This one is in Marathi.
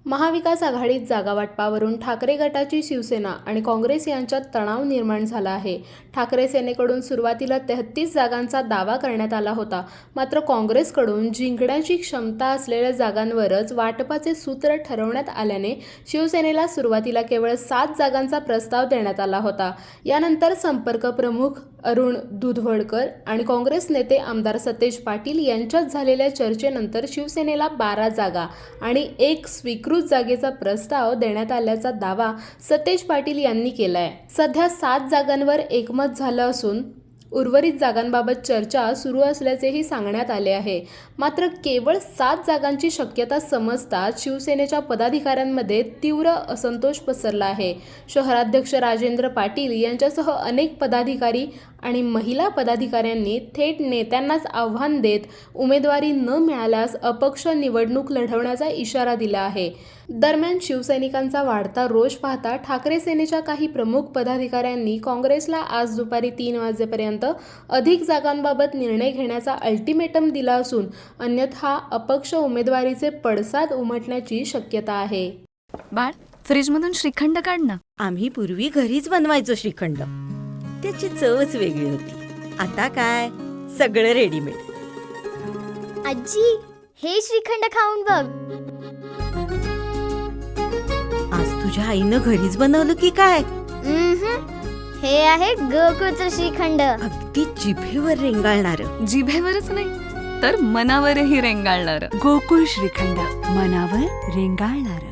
महाविकास आघाडीत जागावाटपावरून ठाकरे गटाची शिवसेना आणि काँग्रेस यांच्यात तणाव निर्माण झाला आहे. ठाकरे सेनेकडून सुरुवातीला 33 जागांचा दावा करण्यात आला होता. मात्र काँग्रेसकडून जिंकण्याची क्षमता असलेल्या जागांवरच वाटपाचे सूत्र ठरवण्यात आल्याने शिवसेनेला सुरुवातीला केवळ 7 जागांचा प्रस्ताव देण्यात आला होता. यानंतर संपर्क प्रमुख अरुण दुधवडकर आणि काँग्रेस नेते आमदार सतेज पाटील यांच्यात झालेल्या चर्चेनंतर शिवसेनेला 12 जागा आणि 1 स्वीकृत जागेचा प्रस्ताव देण्यात आल्याचा दावा सतेज पाटील यांनी केलाय. सध्या 7 जागांवर एकमत झालं असून उर्वरित जागांबाबत चर्चा सुरू असल्याचेही सांगण्यात आले आहे. मात्र केवळ 7 जागांची शक्यता समजताच शिवसेनेच्या पदाधिकाऱ्यांमध्ये तीव्र असंतोष पसरला आहे. शहराध्यक्ष राजेंद्र पाटील यांच्यासह अनेक पदाधिकारी आणि महिला पदाधिकाऱ्यांनी थेट नेत्यांनाच आव्हान देत उमेदवारी न मिळाल्यास अपक्ष निवडणूक लढवण्याचा इशारा दिला आहे. दरम्यान शिवसैनिकांचा वाढता रोष पाहता ठाकरे सेनेच्या काही प्रमुख पदाधिकाऱ्यांनी काँग्रेसला आज दुपारी 3 वाजेपर्यंत अधिक जागांबाबत निर्णय घेण्याचा अल्टिमेटम दिला असून अन्यथा अपक्ष उमेदवारीचे पडसाद उमटण्याची शक्यता आहे. बाळ, फ्रीजमधून श्रीखंड काढ ना. आम्ही पूर्वी घरीच बनवायचो श्रीखंड. त्याची चवच वेगळी होती. आता काय सगळं रेडीमेड. आजी, हे श्रीखंड खाऊन बघ. आज तुझ्या आईनं घरीच बनवलं की काय? हे आहे गोकुळचं श्रीखंड. अगदी जिभेवर रेंगाळणार. जिभेवरच नाही तर मनावरही रेंगाळणार. गोकुळ श्रीखंड, मनावर रेंगाळणार.